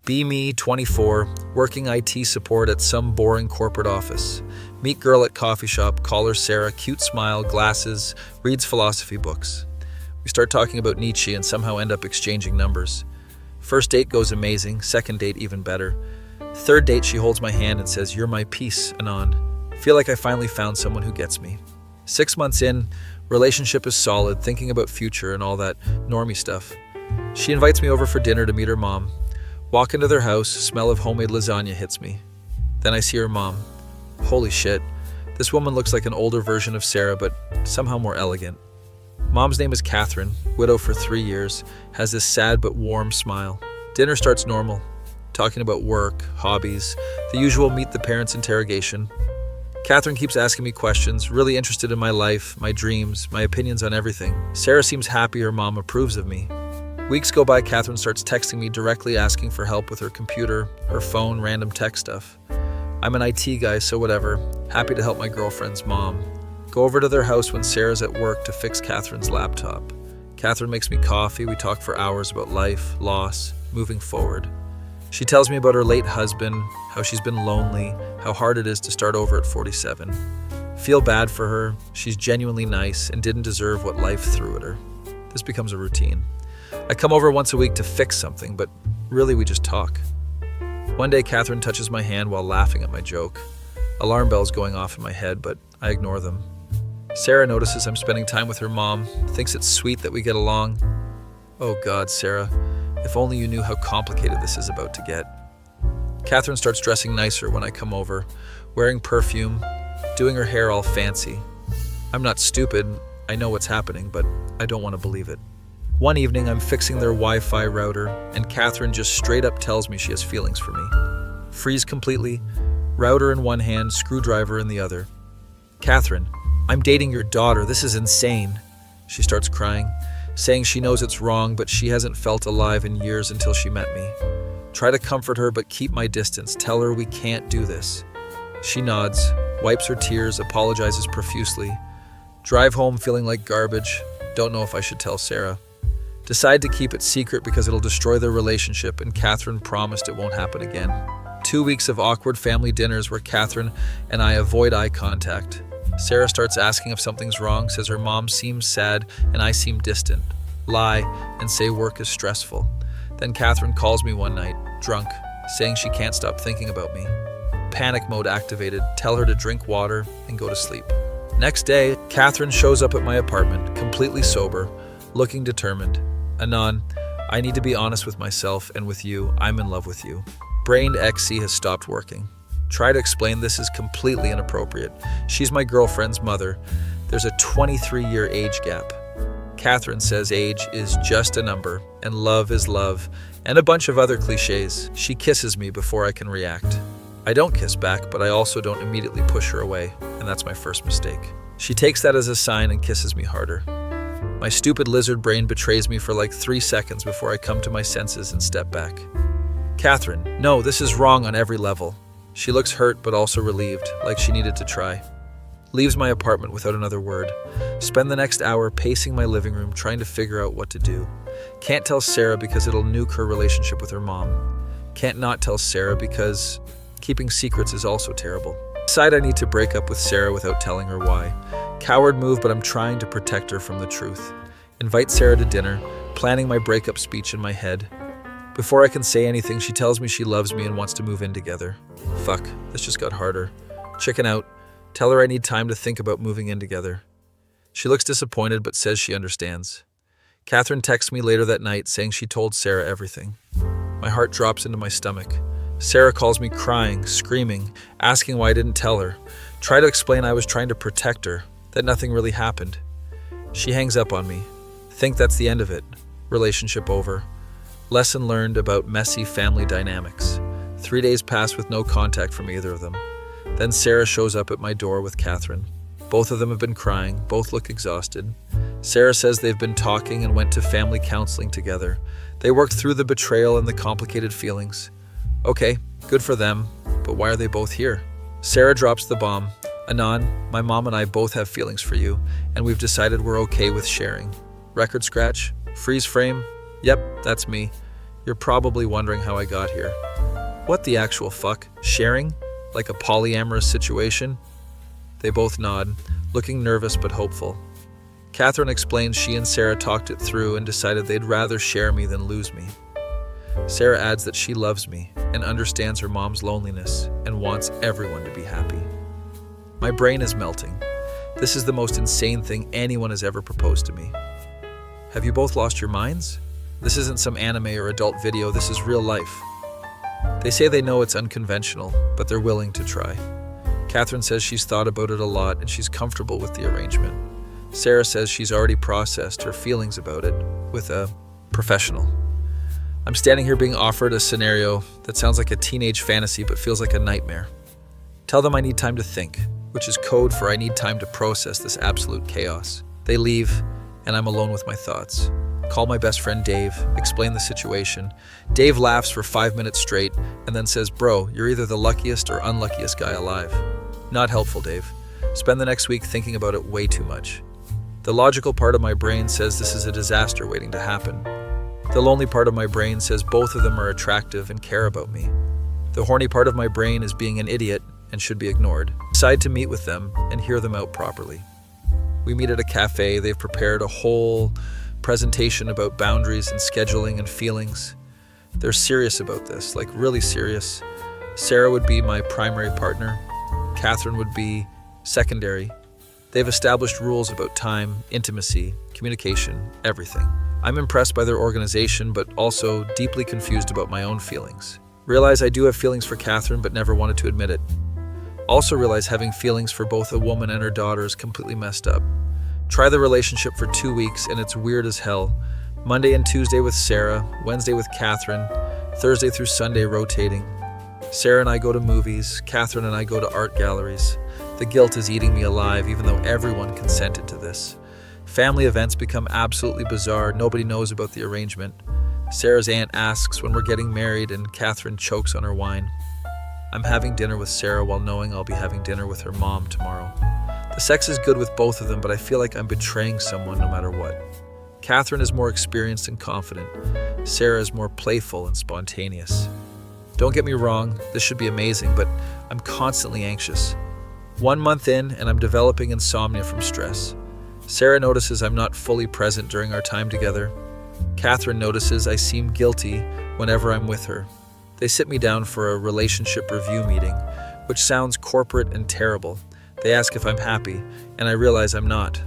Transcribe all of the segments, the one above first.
Be me, 24, working IT support at some boring corporate office. Meet girl at coffee shop, call her Sarah, cute smile, glasses, reads philosophy books. We start talking about Nietzsche and somehow end up exchanging numbers. First date goes amazing, second date even better. Third date, she holds my hand and says, "You're my peace, Anon." Feel like I finally found someone who gets me. 6 months in, relationship is solid, thinking about future and all that normie stuff. She invites me over for dinner to meet her mom. Walk into their house, smell of homemade lasagna hits me. Then I see her mom. Holy shit, this woman looks like an older version of Sarah, but somehow more elegant. Mom's name is Catherine, widow for 3 years, has this sad but warm smile. Dinner starts normal, talking about work, hobbies, the usual meet the parents interrogation. Catherine keeps asking me questions, really interested in my life, my dreams, my opinions on everything. Sarah seems happy her mom approves of me. Weeks go by, Catherine starts texting me directly asking for help with her computer, her phone, random tech stuff. I'm an IT guy, so whatever. Happy to help my girlfriend's mom. Go over to their house when Sarah's at work to fix Catherine's laptop. Catherine makes me coffee, we talk for hours about life, loss, moving forward. She tells me about her late husband, how she's been lonely, how hard it is to start over at 47. Feel bad for her, she's genuinely nice and didn't deserve what life threw at her. This becomes a routine. I come over once a week to fix something, but really we just talk. One day Catherine touches my hand while laughing at my joke. Alarm bells going off in my head, but I ignore them. Sarah notices I'm spending time with her mom, thinks it's sweet that we get along. Oh God, Sarah, if only you knew how complicated this is about to get. Catherine starts dressing nicer when I come over, wearing perfume, doing her hair all fancy. I'm not stupid, I know what's happening, but I don't want to believe it. One evening, I'm fixing their Wi-Fi router, and Catherine just straight up tells me she has feelings for me. Freeze completely, router in one hand, screwdriver in the other. Catherine, I'm dating your daughter, this is insane. She starts crying, saying she knows it's wrong, but she hasn't felt alive in years until she met me. Try to comfort her, but keep my distance. Tell her we can't do this. She nods, wipes her tears, apologizes profusely. Drive home feeling like garbage. Don't know if I should tell Sarah. Decide to keep it secret because it'll destroy their relationship, and Catherine promised it won't happen again. 2 weeks of awkward family dinners where Catherine and I avoid eye contact. Sarah starts asking if something's wrong, says her mom seems sad and I seem distant. Lie and say work is stressful. Then Catherine calls me one night, drunk, saying she can't stop thinking about me. Panic mode activated, tell her to drink water and go to sleep. Next day, Catherine shows up at my apartment, completely sober, looking determined. Anon, I need to be honest with myself and with you. I'm in love with you. Brain XC has stopped working. Try to explain this is completely inappropriate. She's my girlfriend's mother. There's a 23-year age gap. Catherine says age is just a number, and love is love, and a bunch of other cliches. She kisses me before I can react. I don't kiss back, but I also don't immediately push her away, and that's my first mistake. She takes that as a sign and kisses me harder. My stupid lizard brain betrays me for like 3 seconds before I come to my senses and step back. Catherine, no, this is wrong on every level. She looks hurt but also relieved, like she needed to try. Leaves my apartment without another word. Spend the next hour pacing my living room trying to figure out what to do. Can't tell Sarah because it'll nuke her relationship with her mom. Can't not tell Sarah because keeping secrets is also terrible. Decide I need to break up with Sarah without telling her why. Coward move, but I'm trying to protect her from the truth. Invite Sarah to dinner, planning my breakup speech in my head. Before I can say anything, she tells me she loves me and wants to move in together. Fuck, this just got harder. Chicken out. Tell her I need time to think about moving in together. She looks disappointed but says she understands. Catherine texts me later that night saying she told Sarah everything. My heart drops into my stomach. Sarah calls me crying, screaming, asking why I didn't tell her. Try to explain I was trying to protect her, that nothing really happened. She hangs up on me. Think that's the end of it. Relationship over. Lesson learned about messy family dynamics. 3 days pass with no contact from either of them. Then Sarah shows up at my door with Catherine. Both of them have been crying, both look exhausted. Sarah says they've been talking and went to family counseling together. They worked through the betrayal and the complicated feelings. Okay, good for them, but why are they both here? Sarah drops the bomb. Anon, my mom and I both have feelings for you, and we've decided we're okay with sharing. Record scratch? Freeze frame? Yep, that's me. You're probably wondering how I got here. What the actual fuck? Sharing? Like a polyamorous situation? They both nod, looking nervous but hopeful. Catherine explains she and Sarah talked it through and decided they'd rather share me than lose me. Sarah adds that she loves me and understands her mom's loneliness and wants everyone to be happy. My brain is melting. This is the most insane thing anyone has ever proposed to me. Have you both lost your minds? This isn't some anime or adult video, this is real life. They say they know it's unconventional, but they're willing to try. Catherine says she's thought about it a lot and she's comfortable with the arrangement. Sarah says she's already processed her feelings about it with a professional. I'm standing here being offered a scenario that sounds like a teenage fantasy but feels like a nightmare. Tell them I need time to think, which is code for I need time to process this absolute chaos. They leave, and I'm alone with my thoughts. Call my best friend Dave, explain the situation. Dave laughs for 5 minutes straight and then says, "Bro, you're either the luckiest or unluckiest guy alive." Not helpful, Dave. Spend the next week thinking about it way too much. The logical part of my brain says this is a disaster waiting to happen. The lonely part of my brain says both of them are attractive and care about me. The horny part of my brain is being an idiot and should be ignored. Decide to meet with them and hear them out properly. We meet at a cafe. They've prepared a whole presentation about boundaries and scheduling and feelings. They're serious about this, like really serious. Sarah would be my primary partner. Catherine would be secondary. They've established rules about time, intimacy, communication, everything. I'm impressed by their organization, but also deeply confused about my own feelings. Realize I do have feelings for Catherine, but never wanted to admit it. Also realize having feelings for both a woman and her daughter is completely messed up. Try the relationship for 2 weeks, and it's weird as hell. Monday and Tuesday with Sarah, Wednesday with Catherine, Thursday through Sunday rotating. Sarah and I go to movies, Catherine and I go to art galleries. The guilt is eating me alive, even though everyone consented to this. Family events become absolutely bizarre. Nobody knows about the arrangement. Sarah's aunt asks when we're getting married, and Catherine chokes on her wine. I'm having dinner with Sarah while knowing I'll be having dinner with her mom tomorrow. The sex is good with both of them, but I feel like I'm betraying someone no matter what. Catherine is more experienced and confident. Sarah is more playful and spontaneous. Don't get me wrong, this should be amazing, but I'm constantly anxious. 1 month in, and I'm developing insomnia from stress. Sarah notices I'm not fully present during our time together. Catherine notices I seem guilty whenever I'm with her. They sit me down for a relationship review meeting, which sounds corporate and terrible. They ask if I'm happy, and I realize I'm not.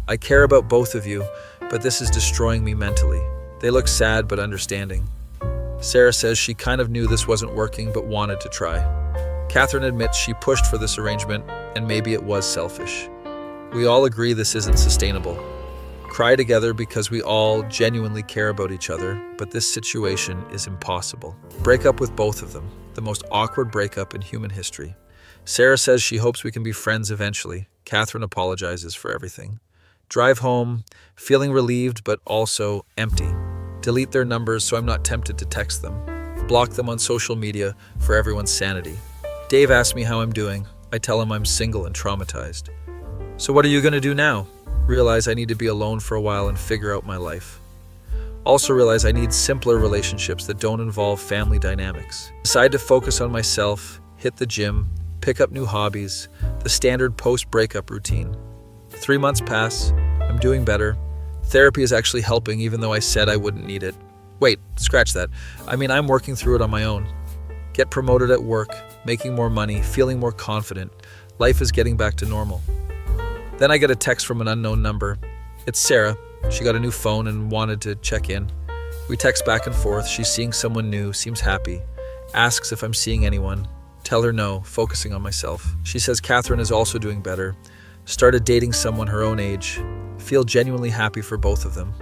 I care about both of you, but this is destroying me mentally. They look sad but understanding. Sarah says she kind of knew this wasn't working but wanted to try. Catherine admits she pushed for this arrangement, and maybe it was selfish. We all agree this isn't sustainable. Cry together because we all genuinely care about each other, but this situation is impossible. Break up with both of them, the most awkward breakup in human history. Sarah says she hopes we can be friends eventually. Catherine apologizes for everything. Drive home, feeling relieved but also empty. Delete their numbers so I'm not tempted to text them. Block them on social media for everyone's sanity. Dave asks me how I'm doing. I tell him I'm single and traumatized. So what are you going to do now? Realize I need to be alone for a while and figure out my life. Also realize I need simpler relationships that don't involve family dynamics. Decide to focus on myself, hit the gym, pick up new hobbies, the standard post-breakup routine. 3 months pass, I'm doing better. Therapy is actually helping even though I said I wouldn't need it. Wait, scratch that. I'm working through it on my own. Get promoted at work, making more money, feeling more confident. Life is getting back to normal. Then I get a text from an unknown number. It's Sarah. She got a new phone and wanted to check in. We text back and forth. She's seeing someone new, seems happy. Asks if I'm seeing anyone. Tell her no, focusing on myself. She says Catherine is also doing better. Started dating someone her own age. Feel genuinely happy for both of them.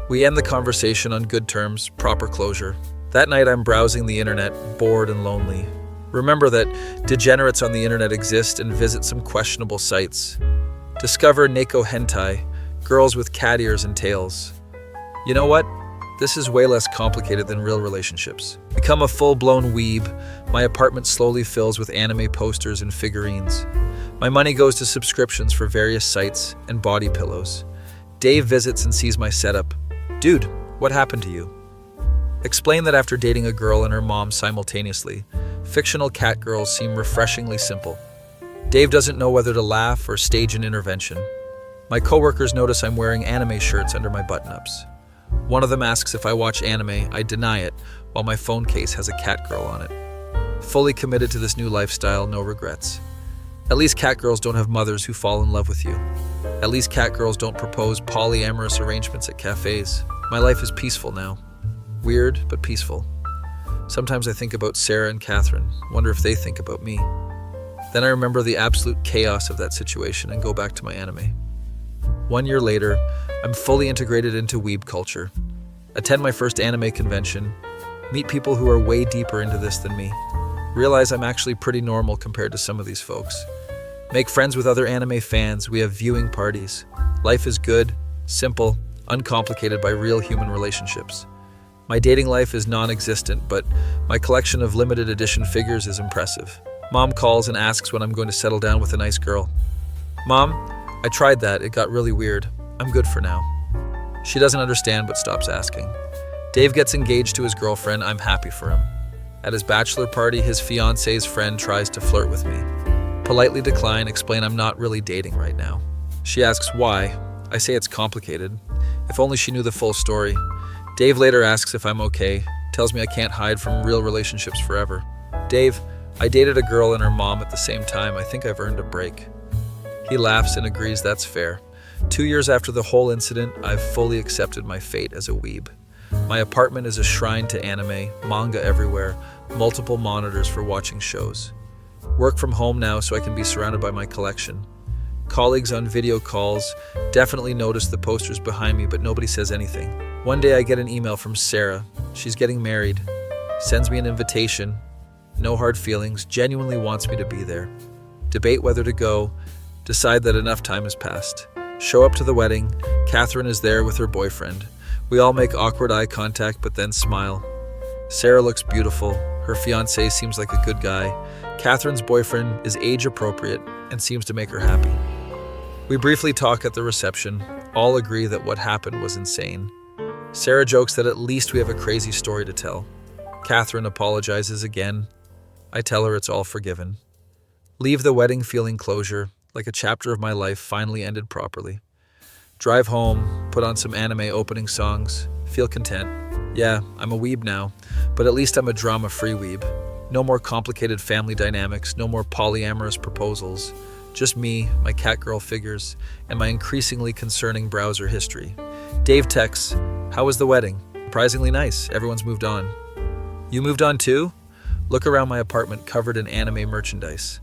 We end the conversation on good terms, proper closure. That night I'm browsing the internet, bored and lonely. Remember that degenerates on the internet exist and visit some questionable sites. Discover Neko hentai, girls with cat ears and tails. You know what? This is way less complicated than real relationships. Become a full-blown weeb. My apartment slowly fills with anime posters and figurines. My money goes to subscriptions for various sites and body pillows. Dave visits and sees my setup. Dude, what happened to you? Explain that after dating a girl and her mom simultaneously, fictional cat girls seem refreshingly simple. Dave doesn't know whether to laugh or stage an intervention. My coworkers notice I'm wearing anime shirts under my button-ups. One of them asks if I watch anime. I deny it, while my phone case has a cat girl on it. Fully committed to this new lifestyle, no regrets. At least cat girls don't have mothers who fall in love with you. At least cat girls don't propose polyamorous arrangements at cafes. My life is peaceful now. Weird, but peaceful. Sometimes I think about Sarah and Catherine, wonder if they think about me. Then I remember the absolute chaos of that situation and go back to my anime. 1 year later, I'm fully integrated into weeb culture. Attend my first anime convention, meet people who are way deeper into this than me. Realize I'm actually pretty normal compared to some of these folks. Make friends with other anime fans, we have viewing parties. Life is good, simple, uncomplicated by real human relationships. My dating life is non-existent, but my collection of limited edition figures is impressive. Mom calls and asks when I'm going to settle down with a nice girl. Mom, I tried that, it got really weird. I'm good for now. She doesn't understand but stops asking. Dave gets engaged to his girlfriend, I'm happy for him. At his bachelor party, his fiance's friend tries to flirt with me. Politely decline, explain I'm not really dating right now. She asks why. I say it's complicated. If only she knew the full story. Dave later asks if I'm okay, tells me I can't hide from real relationships forever. Dave, I dated a girl and her mom at the same time. I think I've earned a break. He laughs and agrees that's fair. 2 years after the whole incident, I've fully accepted my fate as a weeb. My apartment is a shrine to anime, manga everywhere, multiple monitors for watching shows. Work from home now so I can be surrounded by my collection. Colleagues on video calls definitely notice the posters behind me, but nobody says anything. One day I get an email from Sarah. She's getting married. Sends me an invitation. No hard feelings, genuinely wants me to be there. Debate whether to go, decide that enough time has passed. Show up to the wedding. Catherine is there with her boyfriend. We all make awkward eye contact but then smile. Sarah looks beautiful. Her fiancé seems like a good guy. Catherine's boyfriend is age appropriate and seems to make her happy. We briefly talk at the reception. All agree that what happened was insane. Sarah jokes that at least we have a crazy story to tell. Catherine apologizes again. I tell her it's all forgiven. Leave the wedding feeling closure, like a chapter of my life finally ended properly. Drive home, put on some anime opening songs, feel content. Yeah, I'm a weeb now, but at least I'm a drama-free weeb. No more complicated family dynamics, no more polyamorous proposals. Just me, my catgirl figures, and my increasingly concerning browser history. Dave texts, "How was the wedding?" Surprisingly nice, everyone's moved on. You moved on too? Look around my apartment covered in anime merchandise.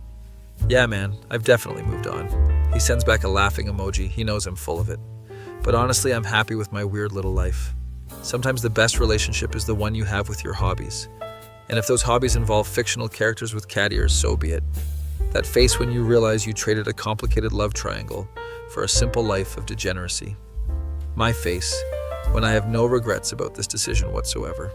Yeah man, I've definitely moved on. He sends back a laughing emoji, he knows I'm full of it. But honestly, I'm happy with my weird little life. Sometimes the best relationship is the one you have with your hobbies. And if those hobbies involve fictional characters with cat ears, so be it. That face when you realize you traded a complicated love triangle for a simple life of degeneracy. My face, when I have no regrets about this decision whatsoever.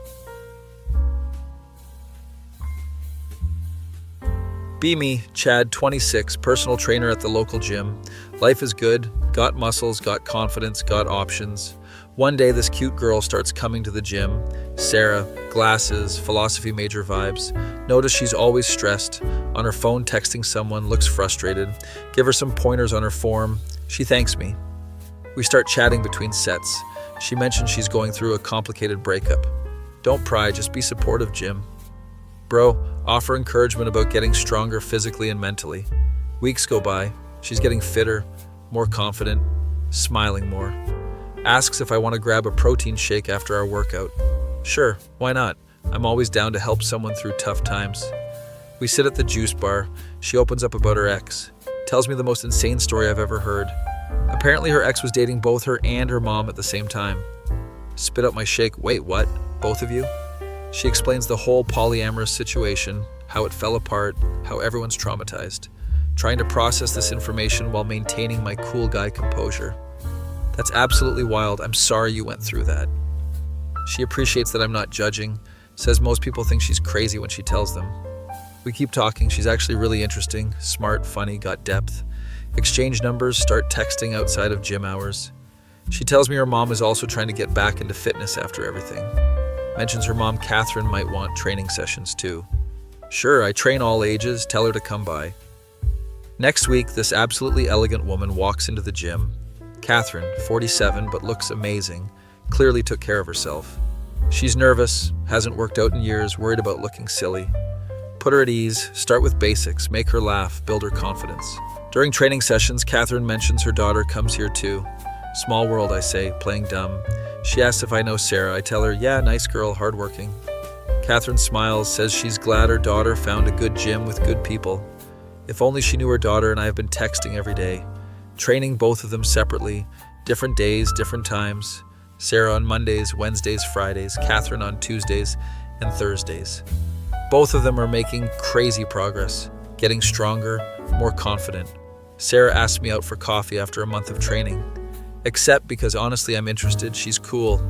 Be me, Chad, 26, personal trainer at the local gym. Life is good, got muscles, got confidence, got options. One day this cute girl starts coming to the gym. Sarah, glasses, philosophy major vibes. Notice she's always stressed, on her phone texting someone, looks frustrated. Give her some pointers on her form. She thanks me. We start chatting between sets. She mentions she's going through a complicated breakup. Don't pry, just be supportive, Jim. Bro, offer encouragement about getting stronger physically and mentally. Weeks go by. She's getting fitter, more confident, smiling more. Asks if I want to grab a protein shake after our workout. Sure, why not? I'm always down to help someone through tough times. We sit at the juice bar. She opens up about her ex. Tells me the most insane story I've ever heard. Apparently her ex was dating both her and her mom at the same time. Spit out my shake. Wait, what? Both of you? She explains the whole polyamorous situation, how it fell apart, how everyone's traumatized. Trying to process this information while maintaining my cool guy composure. That's absolutely wild. I'm sorry you went through that. She appreciates that I'm not judging, says most people think she's crazy when she tells them. We keep talking. She's actually really interesting, smart, funny, got depth. Exchange numbers, start texting outside of gym hours. She tells me her mom is also trying to get back into fitness after everything. Mentions her mom Catherine might want training sessions too. Sure, I train all ages, tell her to come by. Next week, this absolutely elegant woman walks into the gym. Catherine, 47 but looks amazing, clearly took care of herself. She's nervous, hasn't worked out in years, worried about looking silly. Put her at ease, start with basics, make her laugh, build her confidence. During training sessions, Catherine mentions her daughter comes here too. Small world, I say, playing dumb. She asks if I know Sarah. I tell her, yeah, nice girl, hardworking. Catherine smiles, says she's glad her daughter found a good gym with good people. If only she knew her daughter and I have been texting every day. Training both of them separately, different days, different times. Sarah on Mondays, Wednesdays, Fridays, Catherine on Tuesdays and Thursdays. Both of them are making crazy progress, getting stronger, more confident. Sarah asked me out for coffee after a month of training. Except because honestly I'm interested, she's cool.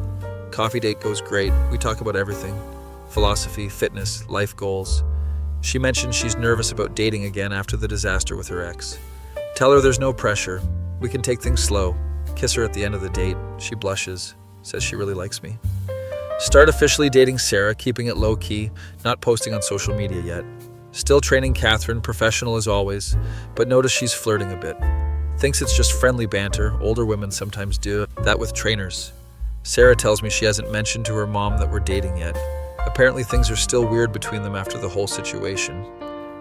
Coffee date goes great, we talk about everything. Philosophy, fitness, life goals. She mentioned she's nervous about dating again after the disaster with her ex. Tell her there's no pressure. We can take things slow. Kiss her at the end of the date. She blushes, says she really likes me. Start officially dating Sarah, keeping it low-key, not posting on social media yet. Still training Catherine, professional as always, but notice she's flirting a bit. Thinks it's just friendly banter, older women sometimes do that with trainers. Sarah tells me she hasn't mentioned to her mom that we're dating yet. Apparently things are still weird between them after the whole situation.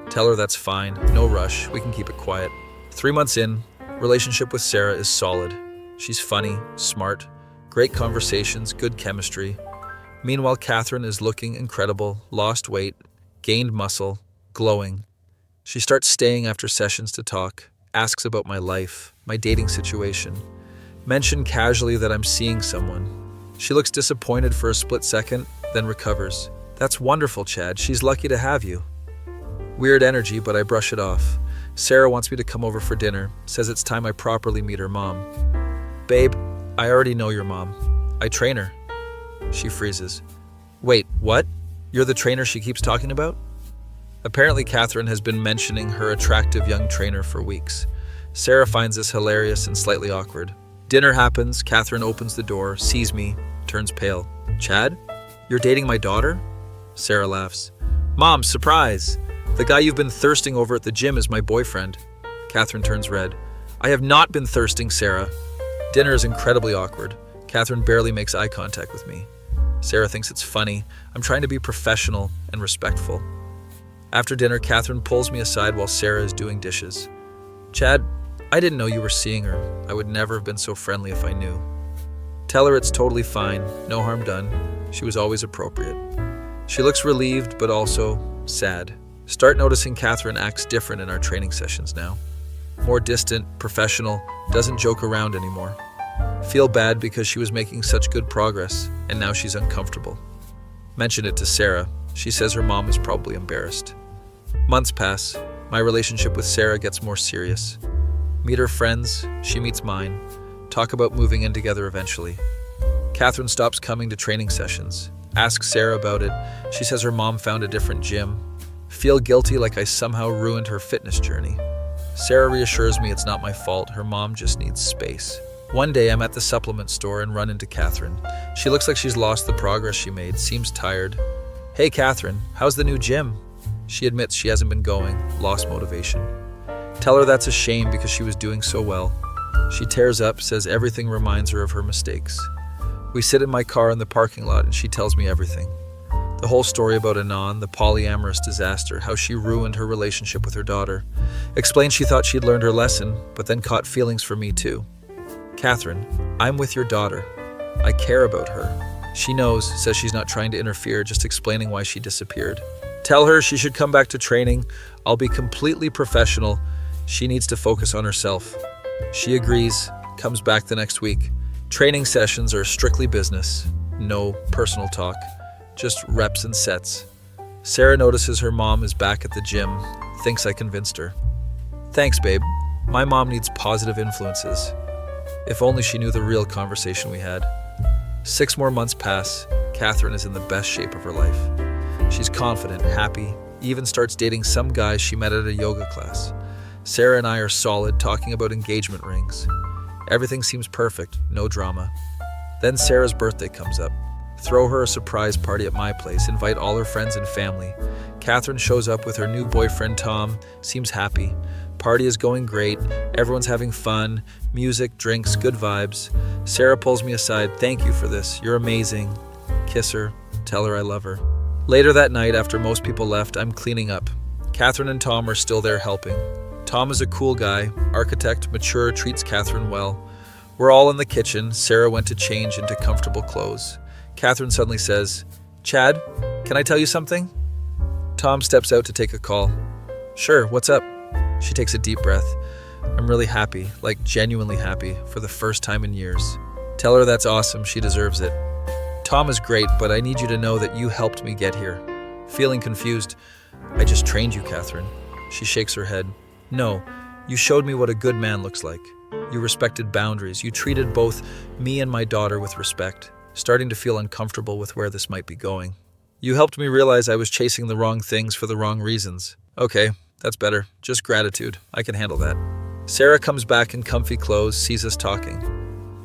Tell her that's fine, no rush, we can keep it quiet. 3 months in, relationship with Sarah is solid. She's funny, smart, great conversations, good chemistry. Meanwhile, Catherine is looking incredible, lost weight, gained muscle, glowing. She starts staying after sessions to talk, asks about my life, my dating situation. Mention casually that I'm seeing someone. She looks disappointed for a split second, then recovers. That's wonderful, Chad. She's lucky to have you. Weird energy, but I brush it off. Sarah wants me to come over for dinner, says it's time I properly meet her mom. Babe, I already know your mom. I train her. She freezes. Wait, what? You're the trainer she keeps talking about? Apparently, Catherine has been mentioning her attractive young trainer for weeks. Sarah finds this hilarious and slightly awkward. Dinner happens, Catherine opens the door, sees me, turns pale. Chad? You're dating my daughter? Sarah laughs. Mom, surprise! The guy you've been thirsting over at the gym is my boyfriend. Catherine turns red. I have not been thirsting, Sarah. Dinner is incredibly awkward. Catherine barely makes eye contact with me. Sarah thinks it's funny. I'm trying to be professional and respectful. After dinner, Catherine pulls me aside while Sarah is doing dishes. Chad, I didn't know you were seeing her. I would never have been so friendly if I knew. Tell her it's totally fine, no harm done. She was always appropriate. She looks relieved, but also sad. Start noticing Catherine acts different in our training sessions now. More distant, professional, doesn't joke around anymore. Feel bad because she was making such good progress, and now she's uncomfortable. Mention it to Sarah. She says her mom is probably embarrassed. Months pass. My relationship with Sarah gets more serious. Meet her friends, she meets mine. Talk about moving in together eventually. Catherine stops coming to training sessions. Ask Sarah about it. She says her mom found a different gym. Feel guilty like I somehow ruined her fitness journey. Sarah reassures me it's not my fault. Her mom just needs space. One day I'm at the supplement store and run into Catherine. She looks like she's lost the progress she made, seems tired. Hey Catherine, how's the new gym? She admits she hasn't been going, lost motivation. Tell her that's a shame because she was doing so well. She tears up, says everything reminds her of her mistakes. We sit in my car in the parking lot and she tells me everything. The whole story about Anon, the polyamorous disaster, how she ruined her relationship with her daughter. Explained she thought she'd learned her lesson, but then caught feelings for me too. Catherine, I'm with your daughter. I care about her. She knows, says she's not trying to interfere, just explaining why she disappeared. Tell her she should come back to training. I'll be completely professional. She needs to focus on herself. She agrees, comes back the next week. Training sessions are strictly business. No personal talk. Just reps and sets. Sarah notices her mom is back at the gym, thinks I convinced her. Thanks, babe. My mom needs positive influences. If only she knew the real conversation we had. 6 more months pass. Catherine is in the best shape of her life. She's confident, happy, even starts dating some guy she met at a yoga class. Sarah and I are solid, talking about engagement rings. Everything seems perfect, no drama. Then Sarah's birthday comes up. Throw her a surprise party at my place, invite all her friends and family. Catherine shows up with her new boyfriend Tom, seems happy. Party is going great, everyone's having fun, music, drinks, good vibes. Sarah pulls me aside, thank you for this, you're amazing. Kiss her, tell her I love her. Later that night, after most people left, I'm cleaning up. Catherine and Tom are still there helping. Tom is a cool guy, architect, mature, treats Catherine well. We're all in the kitchen. Sarah went to change into comfortable clothes. Catherine suddenly says, Chad, can I tell you something? Tom steps out to take a call. Sure, what's up? She takes a deep breath. I'm really happy, like genuinely happy, for the first time in years. Tell her that's awesome, she deserves it. Tom is great, but I need you to know that you helped me get here. Feeling confused, I just trained you, Catherine. She shakes her head. No, you showed me what a good man looks like. You respected boundaries. You treated both me and my daughter with respect, starting to feel uncomfortable with where this might be going. You helped me realize I was chasing the wrong things for the wrong reasons. Okay, that's better. Just gratitude. I can handle that. Sarah comes back in comfy clothes, sees us talking.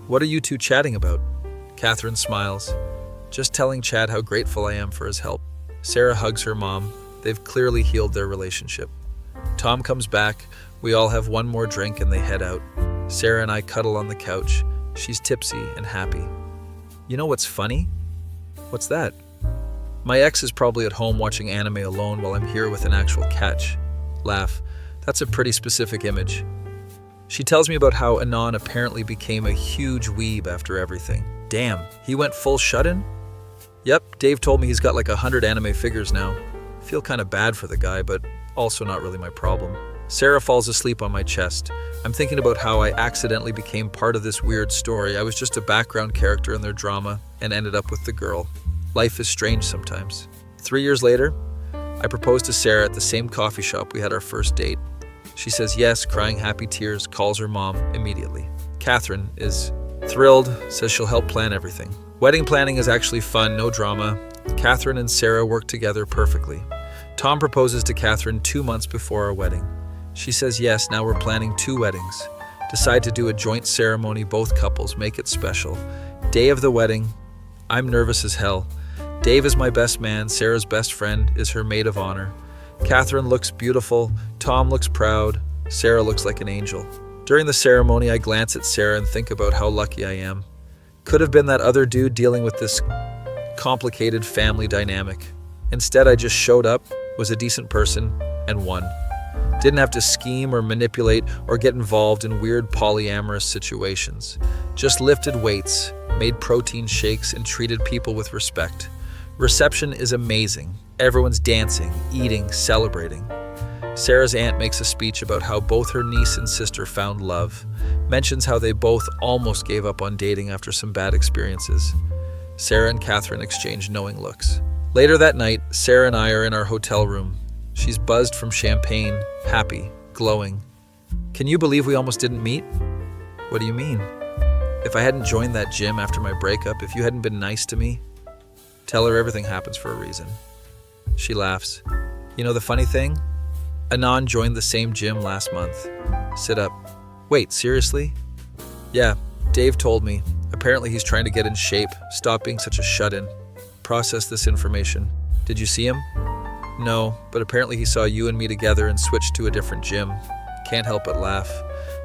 What are you two chatting about? Catherine smiles. Just telling Chad how grateful I am for his help. Sarah hugs her mom. They've clearly healed their relationship. Tom comes back. We all have one more drink and they head out. Sarah and I cuddle on the couch. She's tipsy and happy. You know what's funny? What's that? My ex is probably at home watching anime alone while I'm here with an actual catch. Laugh. That's a pretty specific image. She tells me about how Anon apparently became a huge weeb after everything. Damn, he went full shut-in? Yep, Dave told me he's got like 100 anime figures now. Feel kind of bad for the guy, but also not really my problem. Sarah falls asleep on my chest. I'm thinking about how I accidentally became part of this weird story. I was just a background character in their drama and ended up with the girl. Life is strange sometimes. 3 years later, I proposed to Sarah at the same coffee shop we had our first date. She says yes, crying happy tears, calls her mom immediately. Catherine is thrilled, says she'll help plan everything. Wedding planning is actually fun, no drama. Catherine and Sarah work together perfectly. Tom proposes to Catherine 2 months before our wedding. She says yes, now we're planning 2 weddings. Decide to do a joint ceremony, both couples, make it special. Day of the wedding, I'm nervous as hell. Dave is my best man, Sarah's best friend is her maid of honor. Catherine looks beautiful, Tom looks proud, Sarah looks like an angel. During the ceremony, I glance at Sarah and think about how lucky I am. Could have been that other dude dealing with this complicated family dynamic. Instead, I just showed up, was a decent person, and won. Didn't have to scheme or manipulate or get involved in weird polyamorous situations. Just lifted weights, made protein shakes, and treated people with respect. Reception is amazing. Everyone's dancing, eating, celebrating. Sarah's aunt makes a speech about how both her niece and sister found love, mentions how they both almost gave up on dating after some bad experiences. Sarah and Catherine exchange knowing looks. Later that night, Sarah and I are in our hotel room. She's buzzed from champagne, happy, glowing. Can you believe we almost didn't meet? What do you mean? If I hadn't joined that gym after my breakup, if you hadn't been nice to me, tell her everything happens for a reason. She laughs. You know the funny thing? Anon joined the same gym last month. Sit up. Wait, seriously? Yeah, Dave told me. Apparently he's trying to get in shape, stop being such a shut-in. Process this information. Did you see him? No, but apparently he saw you and me together and switched to a different gym. Can't help but laugh.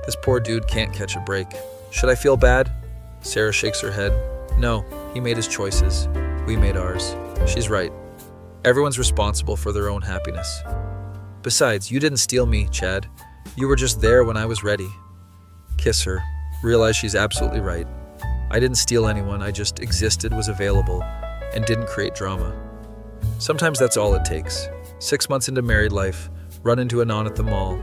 This poor dude can't catch a break. Should I feel bad? Sarah shakes her head. No, he made his choices. We made ours. She's right. Everyone's responsible for their own happiness. Besides, you didn't steal me, Chad. You were just there when I was ready. Kiss her. Realize she's absolutely right. I didn't steal anyone, I just existed, was available, and didn't create drama. Sometimes that's all it takes. 6 months into married life, run into Anon at the mall.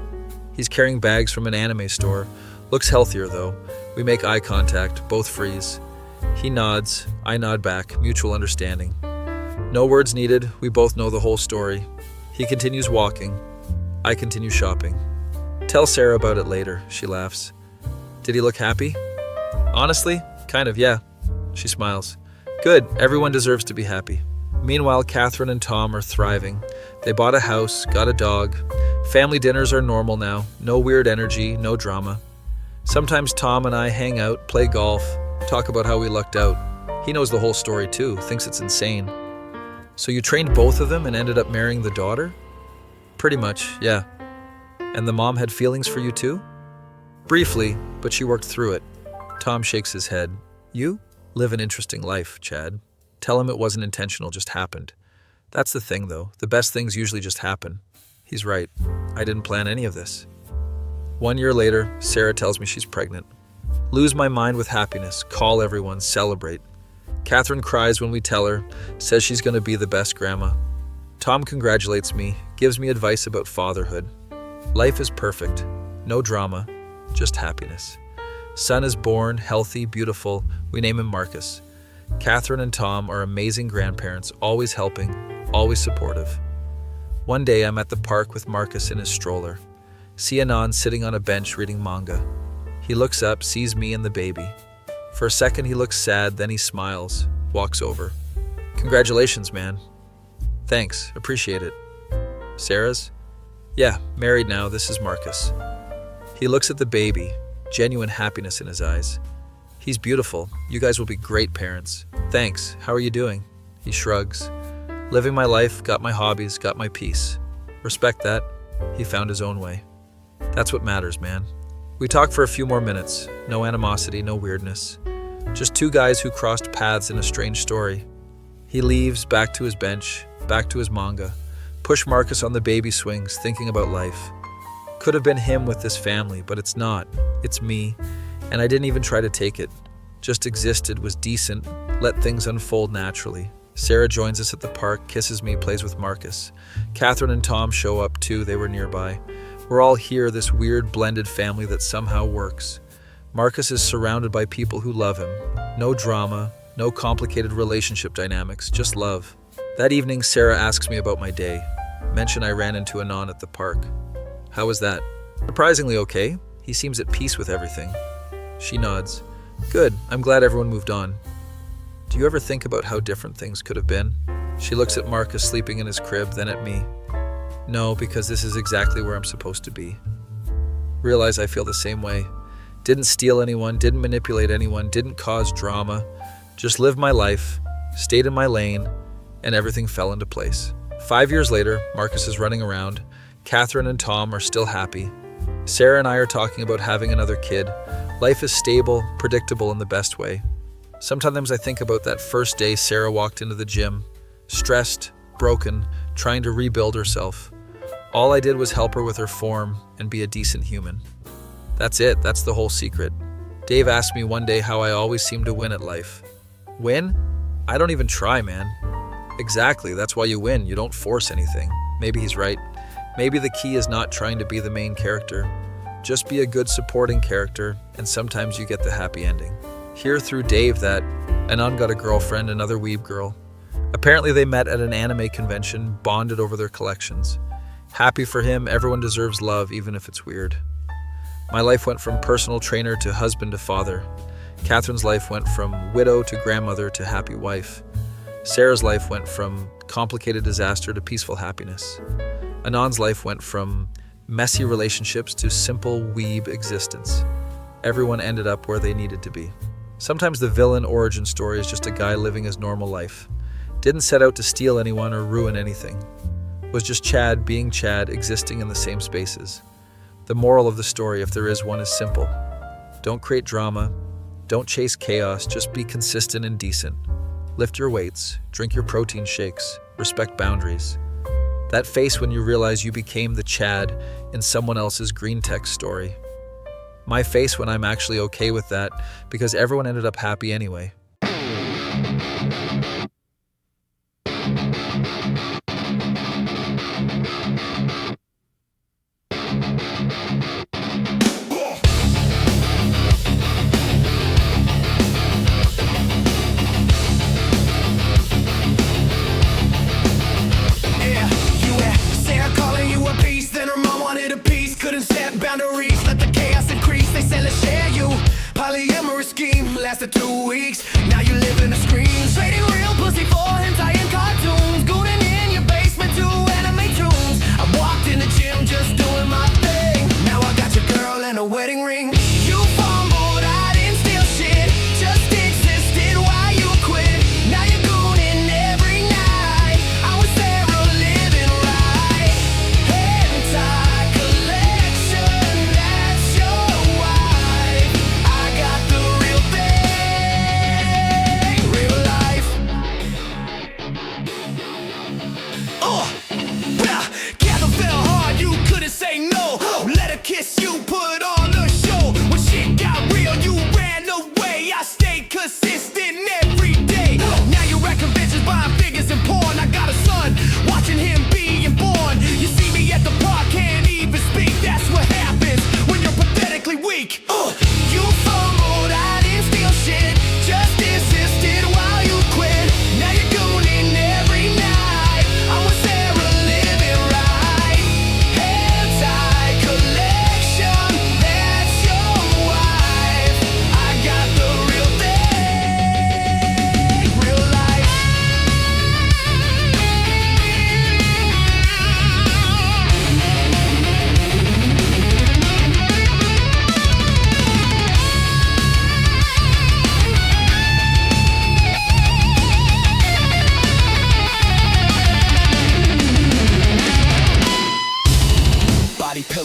He's carrying bags from an anime store. Looks healthier though. We make eye contact, both freeze. He nods, I nod back, mutual understanding. No words needed, we both know the whole story. He continues walking. I continue shopping. Tell Sarah about it later, she laughs. Did he look happy? Honestly, kind of, yeah. She smiles. Good, everyone deserves to be happy. Meanwhile, Catherine and Tom are thriving. They bought a house, got a dog. Family dinners are normal now. No weird energy, no drama. Sometimes Tom and I hang out, play golf, talk about how we lucked out. He knows the whole story too, thinks it's insane. So you trained both of them and ended up marrying the daughter? Pretty much, yeah. And the mom had feelings for you too? Briefly, but she worked through it. Tom shakes his head. You live an interesting life, Chad. Tell him it wasn't intentional, just happened. That's the thing, though. The best things usually just happen. He's right. I didn't plan any of this. 1 year later, Sarah tells me she's pregnant. Lose my mind with happiness. Call everyone. Celebrate. Catherine cries when we tell her, says she's going to be the best grandma. Tom congratulates me, gives me advice about fatherhood. Life is perfect. No drama, just happiness. Son is born, healthy, beautiful. We name him Marcus. Catherine and Tom are amazing grandparents, always helping, always supportive. One day I'm at the park with Marcus in his stroller. See Anon sitting on a bench reading manga. He looks up, sees me and the baby. For a second he looks sad, then he smiles, walks over. Congratulations, man. Thanks, appreciate it. Sarah's? Yeah, married now, this is Marcus. He looks at the baby, genuine happiness in his eyes. He's beautiful. You guys will be great parents. Thanks. How are you doing? He shrugs. Living my life, got my hobbies, got my peace. Respect that. He found his own way. That's what matters, man. We talk for a few more minutes. No animosity, no weirdness. Just two guys who crossed paths in a strange story. He leaves, back to his bench, back to his manga. Push Marcus on the baby swings, thinking about life. Could have been him with this family, but it's not. It's me. And I didn't even try to take it. Just existed, was decent, let things unfold naturally. Sarah joins us at the park, kisses me, plays with Marcus. Catherine and Tom show up too, they were nearby. We're all here, this weird blended family that somehow works. Marcus is surrounded by people who love him. No drama, no complicated relationship dynamics, just love. That evening, Sarah asks me about my day. Mention I ran into Anon at the park. How was that? Surprisingly okay. He seems at peace with everything. She nods. Good, I'm glad everyone moved on. Do you ever think about how different things could have been? She looks at Marcus sleeping in his crib, then at me. No, because this is exactly where I'm supposed to be. Realize I feel the same way. Didn't steal anyone, didn't manipulate anyone, didn't cause drama. Just lived my life, stayed in my lane, and everything fell into place. 5 years later, Marcus is running around. Catherine and Tom are still happy. Sarah and I are talking about having another kid. Life is stable, predictable in the best way. Sometimes I think about that first day Sarah walked into the gym, stressed, broken, trying to rebuild herself. All I did was help her with her form and be a decent human. That's it, that's the whole secret. Dave asked me one day how I always seem to win at life. Win? I don't even try, man. Exactly, that's why you win, you don't force anything. Maybe he's right. Maybe the key is not trying to be the main character. Just be a good supporting character, and sometimes you get the happy ending. Hear through Dave that Anon got a girlfriend, another weeb girl. Apparently they met at an anime convention, bonded over their collections. Happy for him, everyone deserves love, even if it's weird. My life went from personal trainer to husband to father. Catherine's life went from widow to grandmother to happy wife. Sarah's life went from complicated disaster to peaceful happiness. Anon's life went from messy relationships to simple weeb existence. Everyone ended up where they needed to be. Sometimes the villain origin story is just a guy living his normal life. Didn't set out to steal anyone or ruin anything. Was just Chad being Chad, existing in the same spaces. The moral of the story, if there is one, is simple. Don't create drama. Don't chase chaos. Just be consistent and decent. Lift your weights. Drink your protein shakes. Respect boundaries. That face when you realize you became the Chad in someone else's green text story. My face when I'm actually okay with that because everyone ended up happy anyway. Boundaries, let the chaos increase. They say let's share you. Polyamorous scheme lasted 2 weeks. Now you live in a screen. Trading real pussy for hentai and cartoons. Gooning in your basement to anime tunes. I walked in the gym just doing my thing. Now I got your girl and a wedding ring. You fumbled, I didn't steal shit. Just existed while you quit.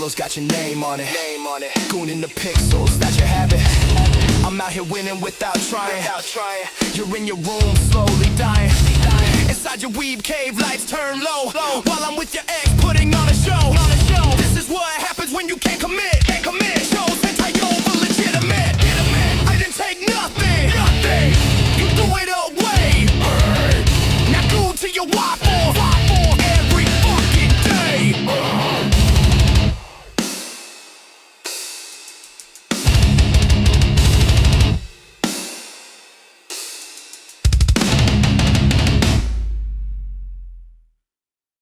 pillows got your name on it. Goon in the pixels, that's your habit. I'm out here winning without trying. You're in your room, slowly dying. Inside your weeb cave, lights turn low, while I'm with your ex putting on a show. This is what happens when you can't commit.